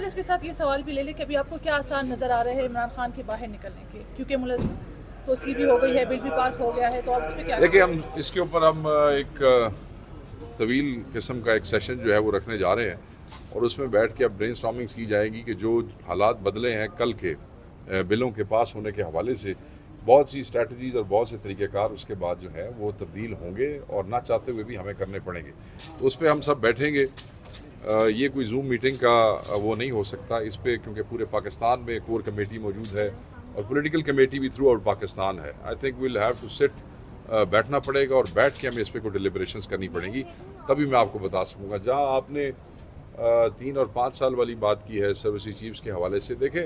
اس کے ساتھ یہ سوال بھی لے لیں کہ ابھی آپ کو کیا آسان نظر آ رہے ہیں عمران خان کے باہر نکلنے کے، کیونکہ ملزم توسیع بھی ہو گئی ہے، بل بھی پاس ہو گیا ہے، تو آپ اس پہ کیا دیکھیں ہم اس کے اوپر ایک طویل قسم کا ایک سیشن جو ہے وہ رکھنے جا رہے ہیں اور اس میں بیٹھ کے اب برین اسٹارمنگ کی جائے گی کہ جو حالات بدلے ہیں کل کے بلوں کے پاس ہونے کے حوالے سے بہت سی اسٹریٹجیز اور بہت سے طریقہ کار اس کے بعد جو ہے وہ تبدیل ہوں گے اور نہ چاہتے ہوئے بھی ہمیں کرنے پڑیں گے، تو اس پہ ہم سب بیٹھیں گے۔ یہ کوئی زوم میٹنگ کا وہ نہیں ہو سکتا اس پہ، کیونکہ پورے پاکستان میں کور کمیٹی موجود ہے اور پولیٹیکل کمیٹی بھی تھرو آؤٹ پاکستان ہے۔ I think we'll have to sit, بیٹھنا پڑے گا اور بیٹھ کے ہمیں اس پہ کوئی ڈیلیبریشنز کرنی پڑیں گی، تبھی میں آپ کو بتا سکوں گا۔ جہاں آپ نے 3 اور 5 سال والی بات کی ہے سروسی چیفز کے حوالے سے، دیکھیں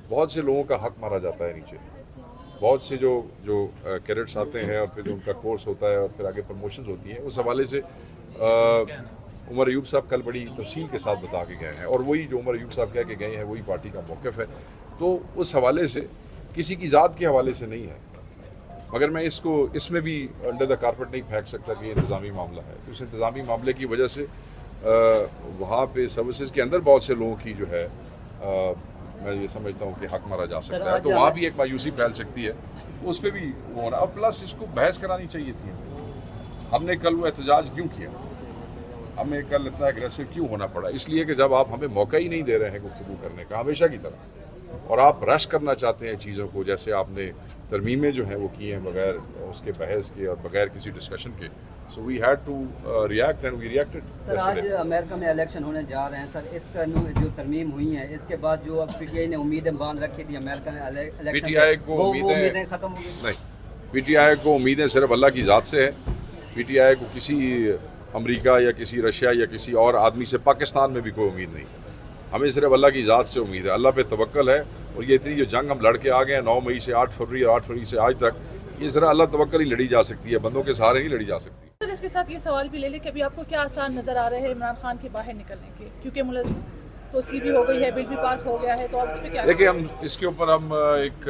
بہت سے لوگوں کا حق مارا جاتا ہے نیچے، بہت سے جو کیڈٹس آتے ہیں اور پھر جو ان کا کورس ہوتا ہے اور پھر آگے پروموشنز ہوتی ہیں، اس حوالے سے عمر ایوب صاحب کل بڑی تفصیل کے ساتھ بتا کے گئے ہیں اور وہی جو عمر ایوب صاحب کہہ کے گئے ہیں وہی پارٹی کا موقف ہے، تو اس حوالے سے کسی کی ذات کے حوالے سے نہیں ہے، مگر میں اس میں بھی انڈر دا کارپٹ نہیں پھینک سکتا کہ یہ انتظامی معاملہ ہے۔ اس انتظامی معاملے کی وجہ سے وہاں پہ سروسز کے اندر بہت سے لوگوں کی جو ہے میں یہ سمجھتا ہوں کہ حق مارا جا سکتا ہے، تو وہاں بھی ایک مایوسی پھیل سکتی ہے، تو اس پہ بھی وہ ہونا، اور پلس اس کو بحث کرانی چاہیے تھی۔ ہم نے کل وہ احتجاج کیوں کیا، ہمیں کل اتنا اگریسو کیوں ہونا پڑا؟ اس لیے کہ جب آپ ہمیں موقع ہی نہیں دے رہے ہیں گفتگو کرنے کا ہمیشہ کی طرح، اور آپ رش کرنا چاہتے ہیں چیزوں کو، جیسے آپ نے ترمیمیں جو ہیں وہ کی ہیں بغیر اس کے بحث کے اور بغیر کسی ڈسکشن کے، so we had to react and we reacted. Sir آج امریکہ میں الیکشن ہونے جا رہے ہیں سر، اس کا جو ترمیم ہوئی ہیں اس کے بعد جو اب پی ٹی آئی نے امیدیں باندھ رکھی تھی امریکہ میں الیکشن، پی ٹی آئی کو امیدیں ختم ہو گئی؟ نہیں، پی ٹی آئی کو امیدیں صرف اللہ کی ذات سے ہے۔ پی ٹی آئی کو کسی امریکہ یا کسی رشیا یا کسی اور آدمی سے پاکستان میں بھی کوئی امید نہیں، ہمیں صرف اللہ کی ذات سے امید ہے، اللہ پہ توکل ہے، اور یہ اتنی جو جنگ ہم لڑ کے آ گئے ہیں 9 مئی سے 8 فروری اور 8 فروری سے آج تک، یہ ذرا اللہ توکل ہی لڑی جا سکتی ہے، بندوں کے سہارے نہیں لڑی جا سکتی۔ سر اس کے ساتھ یہ سوال بھی لے لیں کہ ابھی آپ کو کیا آسان نظر آ رہے ہیں عمران خان کے باہر نکلنے کے، کیونکہ ملزم توسیع بھی ہو گئی ہے، بل بھی پاس ہو گیا ہے، تو آپ اس پہ کیا دیکھیں ہم اس کے اوپر ایک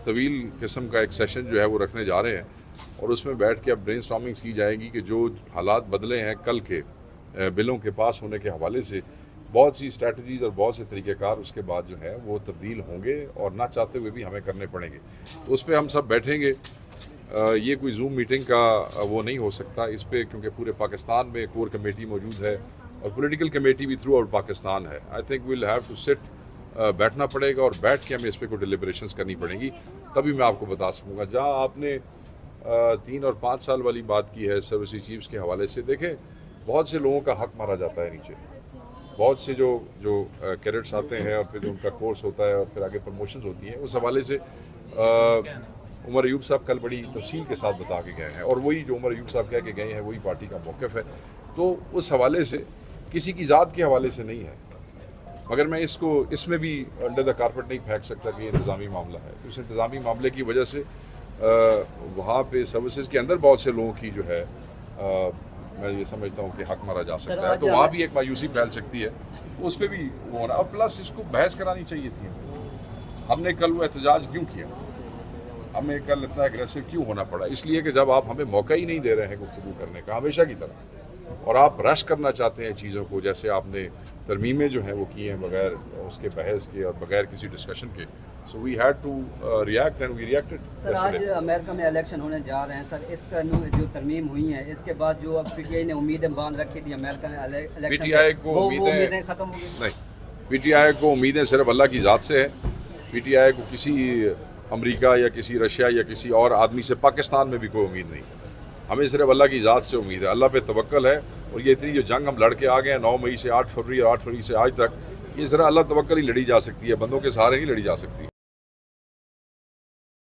طویل قسم کا ایک سیشن جو ہے وہ رکھنے جا رہے ہیں اور اس میں بیٹھ کے اب برین اسٹارمنگ کی جائے گی کہ جو حالات بدلے ہیں کل کے بلوں کے پاس ہونے کے حوالے سے بہت سی اسٹریٹجیز اور بہت سے طریقہ کار اس کے بعد جو ہے وہ تبدیل ہوں گے اور نہ چاہتے ہوئے بھی ہمیں کرنے پڑیں گے، تو اس پہ ہم سب بیٹھیں گے۔ یہ کوئی زوم میٹنگ کا وہ نہیں ہو سکتا اس پہ، کیونکہ پورے پاکستان میں کور کمیٹی موجود ہے اور پولیٹیکل کمیٹی بھی تھرو آؤٹ پاکستان ہے۔ I think we'll have to sit, بیٹھنا پڑے گا اور بیٹھ کے ہمیں اس پہ کوئی ڈیلیبریشنز کرنی پڑیں گی، تبھی میں آپ کو بتا سکوں گا۔ جہاں آپ نے 3 اور 5 سال والی بات کی ہے سروسی چیفز کے حوالے سے، دیکھیں بہت سے لوگوں کا حق مارا جاتا ہے نیچے، بہت سے جو کیڈٹس آتے ہیں اور پھر جو ان کا کورس ہوتا ہے اور پھر آگے پروموشنز ہوتی ہیں، اس حوالے سے عمر ایوب صاحب کل بڑی تفصیل کے ساتھ بتا کے گئے ہیں اور وہی جو عمر ایوب صاحب کہہ کے گئے ہیں وہی پارٹی کا موقف ہے، تو اس حوالے سے کسی کی ذات کے حوالے سے نہیں ہے، مگر میں اس میں بھی انڈر دا کارپٹ نہیں پھینک سکتا کہ یہ انتظامی معاملہ ہے۔ اس انتظامی معاملے کی وجہ سے وہاں پہ سروسز کے اندر بہت سے لوگوں کی جو ہے میں یہ سمجھتا ہوں کہ حق مارا جا سکتا ہے، تو وہاں بھی ایک مایوسی پھیل سکتی ہے، تو اس پہ بھی وہ ہونا، اور پلس اس کو بحث کرانی چاہیے تھی۔ ہم نے کل وہ احتجاج کیوں کیا، ہمیں کل اتنا اگریسو کیوں ہونا پڑا؟ اس لیے کہ جب آپ ہمیں موقع ہی نہیں دے رہے ہیں گفتگو کرنے کا ہمیشہ کی طرح، اور آپ رش کرنا چاہتے ہیں چیزوں کو، جیسے آپ نے ترمیمیں جو ہیں وہ کی ہیں بغیر اس کے بحث کے اور بغیر کسی ڈسکشن کے، so we had to react and we reacted. Sir آج امریکہ میں الیکشن ہونے جا رہے ہیں سر، اس کا جو ترمیم ہوئی ہیں اس کے بعد جو اب پی ٹی آئی نے امیدیں باندھ رکھی تھی امریکہ میں الیکشن، پی ٹی آئی کو امیدیں ختم ہو گئی؟ نہیں، پی ٹی آئی کو امیدیں صرف اللہ کی ذات سے ہے۔ پی ٹی آئی کو کسی امریکہ یا کسی رشیا یا کسی اور آدمی سے پاکستان میں بھی کوئی امید نہیں، ہمیں صرف اللہ کی ذات سے امید ہے، اللہ پہ توکل ہے، اور یہ اتنی جو جنگ ہم لڑ کے آ گئے ہیں 9 مئی سے 8 فروری اور 8 فروری سے آج تک، یہ ذرا اللہ توکل ہی لڑی جا سکتی ہے، بندوں کے سہارے نہیں لڑی جا سکتی۔